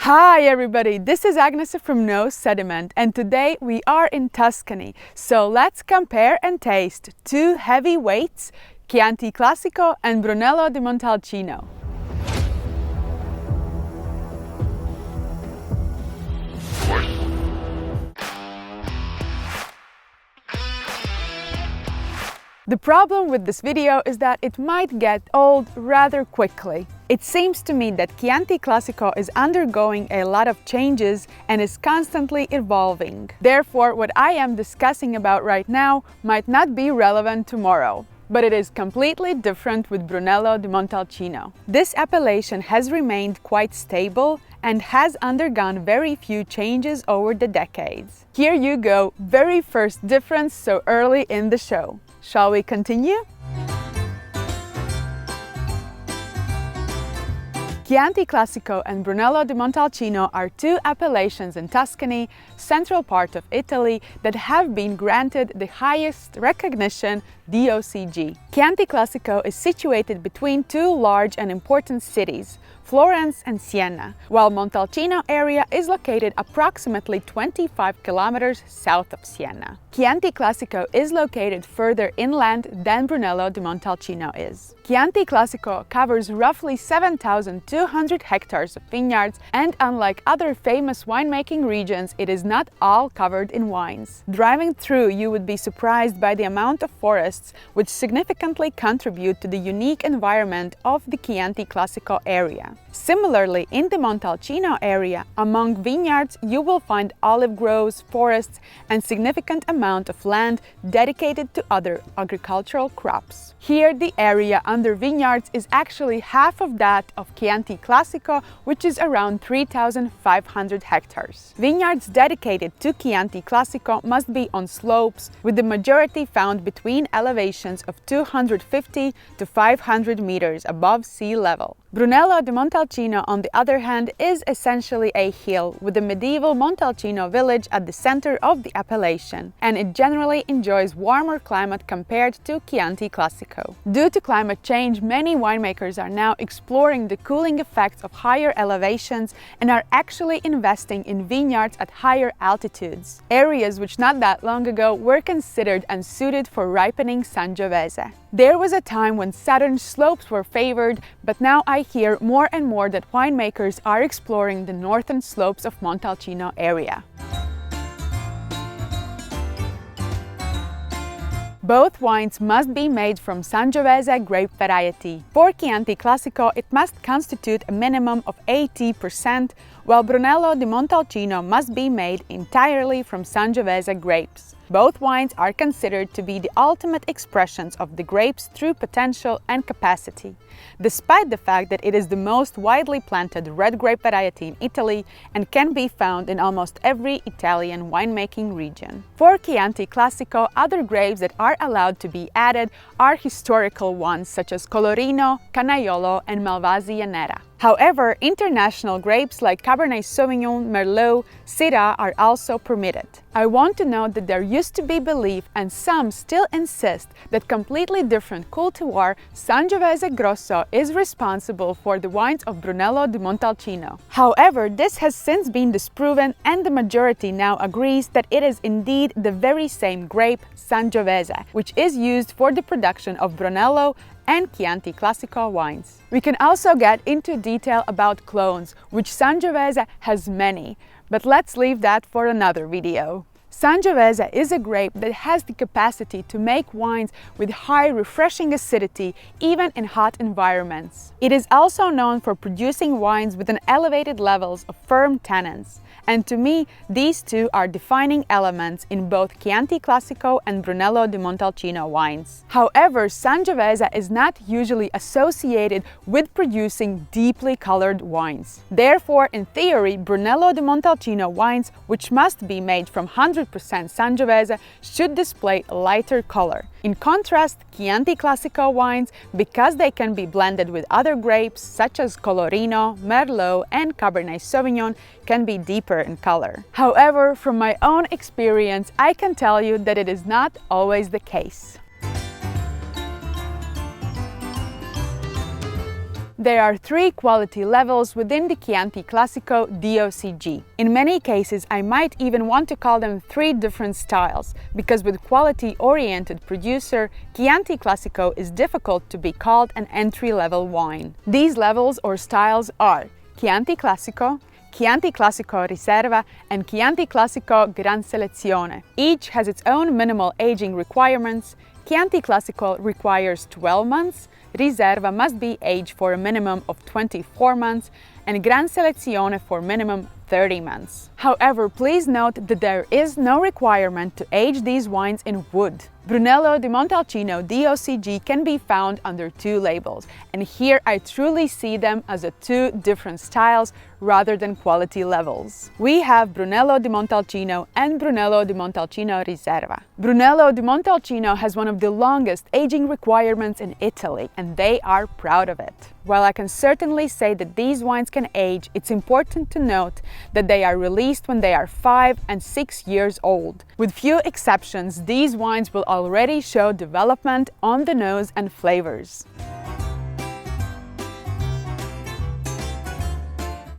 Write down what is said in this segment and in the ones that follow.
Hi everybody, this is Agnes from Sediment and today we are in Tuscany. So let's compare and taste two heavyweights, Chianti Classico and Brunello di Montalcino. The problem with this video is that it might get old rather quickly. It seems to me that Chianti Classico is undergoing a lot of changes and is constantly evolving. Therefore, what I am discussing about right now might not be relevant tomorrow. But it is completely different with Brunello di Montalcino. This appellation has remained quite stable and has undergone very few changes over the decades. Here you go, very first difference so early in the show. Shall we continue? Chianti Classico and Brunello di Montalcino are two appellations in Tuscany, central part of Italy, that have been granted the highest recognition, DOCG. Chianti Classico is situated between two large and important cities, Florence and Siena, while Montalcino area is located approximately 25 kilometers south of Siena. Chianti Classico is located further inland than Brunello di Montalcino is. Chianti Classico covers roughly 7,200 hectares of vineyards, and unlike other famous winemaking regions, it is not all covered in wines. Driving through, you would be surprised by the amount of forests which significantly contribute to the unique environment of the Chianti Classico area. Similarly, in the Montalcino area, among vineyards, you will find olive groves, forests, and significant amount of land dedicated to other agricultural crops. Here, the area under vineyards is actually half of that of Chianti Classico, which is around 3,500 hectares. Vineyards dedicated to Chianti Classico must be on slopes, with the majority found between elevations of 250 to 500 meters above sea level. Brunello di Montalcino, on the other hand, is essentially a hill with the medieval Montalcino village at the center of the appellation, and it generally enjoys warmer climate compared to Chianti Classico. Due to climate change, many winemakers are now exploring the cooling effects of higher elevations and are actually investing in vineyards at higher altitudes, areas which not that long ago were considered unsuited for ripening Sangiovese. There was a time when southern slopes were favored, but now I hear more and more that winemakers are exploring the northern slopes of Montalcino area. Both wines must be made from Sangiovese grape variety. For Chianti Classico, it must constitute a minimum of 80%, while Brunello di Montalcino must be made entirely from Sangiovese grapes. Both wines are considered to be the ultimate expressions of the grape's true potential and capacity, despite the fact that it is the most widely planted red grape variety in Italy and can be found in almost every Italian winemaking region. For Chianti Classico, other grapes that are allowed to be added are historical ones such as Colorino, Canaiolo, and Malvasia Nera. However, international grapes like Cabernet Sauvignon, Merlot, Syrah are also permitted. I want to note that there used to be belief, and some still insist, that completely different cultivar Sangiovese Grosso is responsible for the wines of Brunello di Montalcino. However, this has since been disproven, and the majority now agrees that it is indeed the very same grape, Sangiovese, which is used for the production of Brunello and Chianti Classico wines. We can also get into detail about clones, which Sangiovese has many, but let's leave that for another video. Sangiovese is a grape that has the capacity to make wines with high refreshing acidity even in hot environments. It is also known for producing wines with an elevated levels of firm tannins. And to me, these two are defining elements in both Chianti Classico and Brunello di Montalcino wines. However, Sangiovese is not usually associated with producing deeply colored wines. Therefore, in theory, Brunello di Montalcino wines, which must be made from 100% Sangiovese, should display a lighter color. In contrast, Chianti Classico wines, because they can be blended with other grapes such as Colorino, Merlot, and Cabernet Sauvignon, can be deeper in color. However, from my own experience, I can tell you that it is not always the case. There are 3 quality levels within the Chianti Classico DOCG. In many cases, I might even want to call them 3 different styles, because with quality-oriented producer, Chianti Classico is difficult to be called an entry-level wine. These levels or styles are Chianti Classico, Chianti Classico Riserva, and Chianti Classico Gran Selezione. Each has its own minimal aging requirements. Chianti Classico requires 12 months, Riserva must be aged for a minimum of 24 months, and Gran Selezione for minimum 30 months. However, please note that there is no requirement to age these wines in wood. Brunello di Montalcino DOCG can be found under 2 labels, and here I truly see them as 2 different styles rather than quality levels. We have Brunello di Montalcino and Brunello di Montalcino Riserva. Brunello di Montalcino has one of the longest aging requirements in Italy, and they are proud of it. While I can certainly say that these wines can age, it's important to note that they are released when they are 5 and 6 years old. With few exceptions, these wines will already show development on the nose and flavors.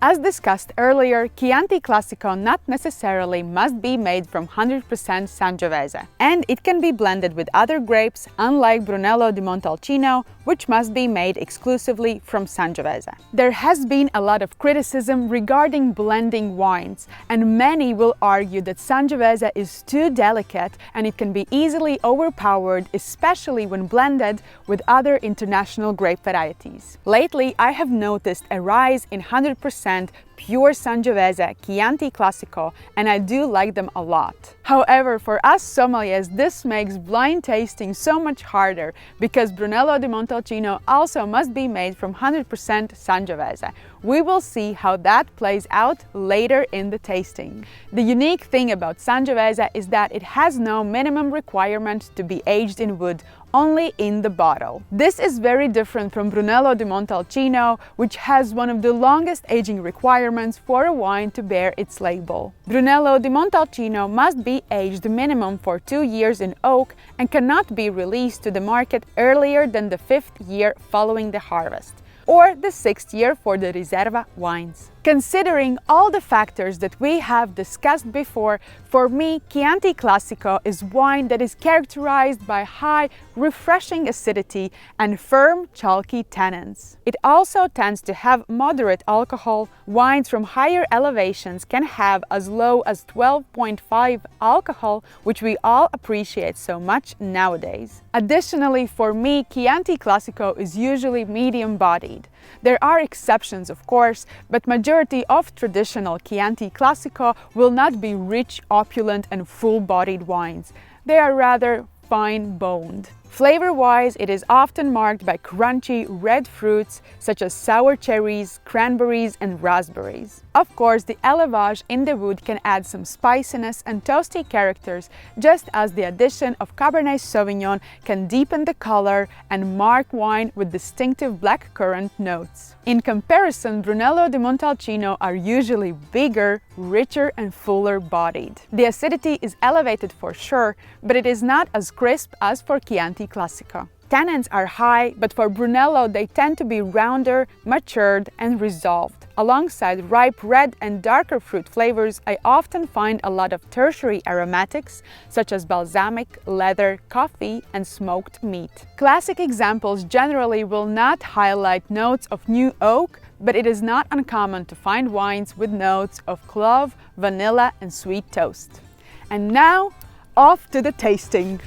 As discussed earlier, Chianti Classico not necessarily must be made from 100% Sangiovese, and it can be blended with other grapes, unlike Brunello di Montalcino, which must be made exclusively from Sangiovese. There has been a lot of criticism regarding blending wines, and many will argue that Sangiovese is too delicate and it can be easily overpowered, especially when blended with other international grape varieties. Lately, I have noticed a rise in 100% pure Sangiovese Chianti Classico, and I do like them a lot. However, for us sommeliers, this makes blind tasting so much harder, because Brunello di Montalcino also must be made from 100% Sangiovese. We will see how that plays out later in the tasting. The unique thing about Sangiovese is that it has no minimum requirement to be aged in wood, only in the bottle. This is very different from Brunello di Montalcino, which has one of the longest aging requirements for a wine to bear its label. Brunello di Montalcino must be aged minimum for 2 years in oak and cannot be released to the market earlier than the 5th year following the harvest, or the 6th year for the Riserva wines. Considering all the factors that we have discussed before, for me, Chianti Classico is wine that is characterized by high, refreshing acidity and firm, chalky tannins. It also tends to have moderate alcohol. Wines from higher elevations can have as low as 12.5 alcohol, which we all appreciate so much nowadays. Additionally, for me, Chianti Classico is usually medium-bodied. There are exceptions, of course, but majority of traditional Chianti Classico will not be rich, opulent and full-bodied wines. They are rather fine-boned. Flavor-wise, it is often marked by crunchy red fruits such as sour cherries, cranberries and raspberries. Of course, the élevage in the wood can add some spiciness and toasty characters, just as the addition of Cabernet Sauvignon can deepen the color and mark wine with distinctive blackcurrant notes. In comparison, Brunello di Montalcino are usually bigger, richer and fuller bodied. The acidity is elevated for sure, but it is not as crisp as for Chianti Classico. Tannins are high, but for Brunello they tend to be rounder, matured and resolved. Alongside ripe red and darker fruit flavors, I often find a lot of tertiary aromatics such as balsamic, leather, coffee and smoked meat. Classic examples generally will not highlight notes of new oak, but it is not uncommon to find wines with notes of clove, vanilla and sweet toast. And now, off to the tasting!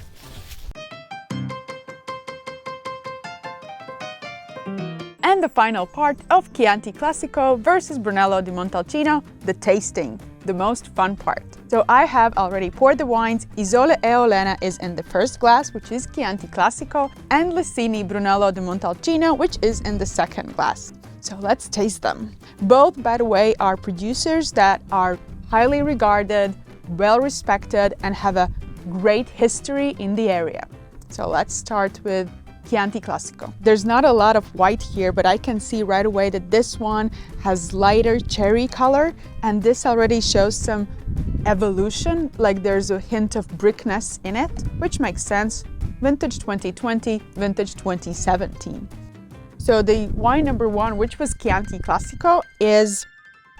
And the final part of Chianti Classico versus Brunello di Montalcino, the tasting, the most fun part. So I have already poured the wines. Isole e Olena is in the first glass, which is Chianti Classico, and Lessini Brunello di Montalcino, which is in the second glass. So let's taste them. Both, by the way, are producers that are highly regarded, well respected, and have a great history in the area. So let's start with Chianti Classico. There's not a lot of white here, but I can see right away that this one has lighter cherry color, and this already shows some evolution, like there's a hint of brickness in it, which makes sense. Vintage 2020, vintage 2017. So the wine number 1, which was Chianti Classico, is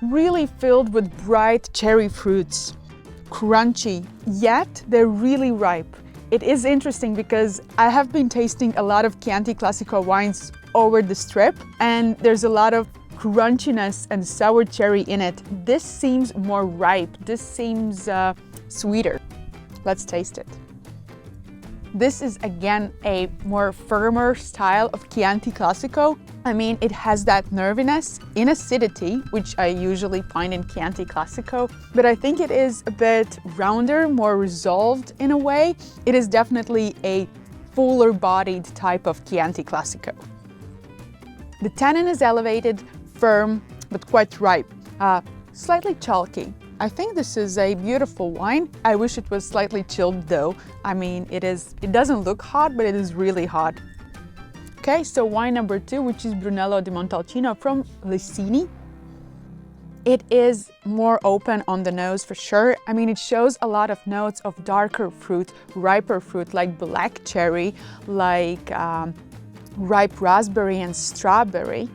really filled with bright cherry fruits, crunchy, yet they're really ripe. It is interesting because I have been tasting a lot of Chianti Classico wines over the strip, and there's a lot of crunchiness and sour cherry in it. This seems more ripe. This seems sweeter. Let's taste it. This is again a more firmer style of Chianti Classico. I mean, it has that nerviness in acidity, which I usually find in Chianti Classico, but I think it is a bit rounder, more resolved in a way. It is definitely a fuller bodied type of Chianti Classico. The tannin is elevated, firm, but quite ripe, slightly chalky. I think this is a beautiful wine. I wish it was slightly chilled though. I mean, it doesn't look hot, but it is really hot. Okay, so wine number 2, which is Brunello di Montalcino from Licini. It is more open on the nose for sure. I mean, it shows a lot of notes of darker fruit, riper fruit, like black cherry, like ripe raspberry and strawberry,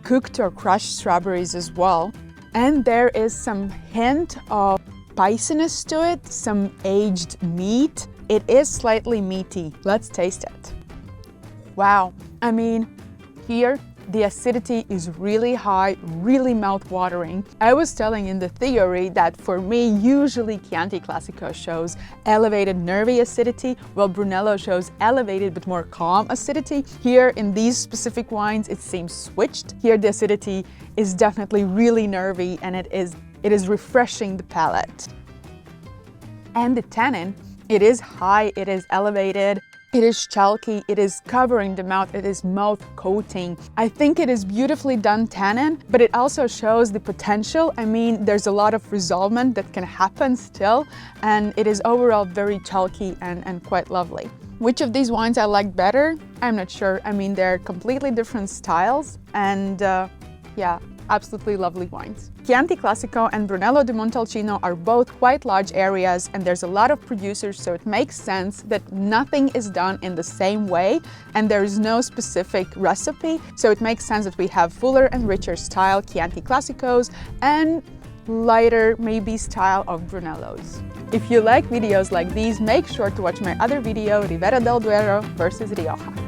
cooked or crushed strawberries as well. And there is some hint of spiciness to it, some aged meat. It is slightly meaty. Let's taste it. Wow, I mean, here the acidity is really high, really mouth-watering. I was telling in the theory that for me, usually Chianti Classico shows elevated nervy acidity, while Brunello shows elevated but more calm acidity. Here in these specific wines, it seems switched. Here the acidity is definitely really nervy, and it is refreshing the palate. And the tannin, it is high, it is elevated. It is chalky, it is covering the mouth, it is mouth coating. I think it is beautifully done tannin, but it also shows the potential. I mean, there's a lot of resolvement that can happen still, and it is overall very chalky and quite lovely. Which of these wines I like better? I'm not sure. I mean, they're completely different styles, and yeah, absolutely lovely wines. Chianti Classico and Brunello di Montalcino are both quite large areas, and there's a lot of producers, so it makes sense that nothing is done in the same way and there is no specific recipe. So it makes sense that we have fuller and richer style Chianti Classicos and lighter maybe style of Brunellos. If you like videos like these, make sure to watch my other video, Ribera del Duero versus Rioja.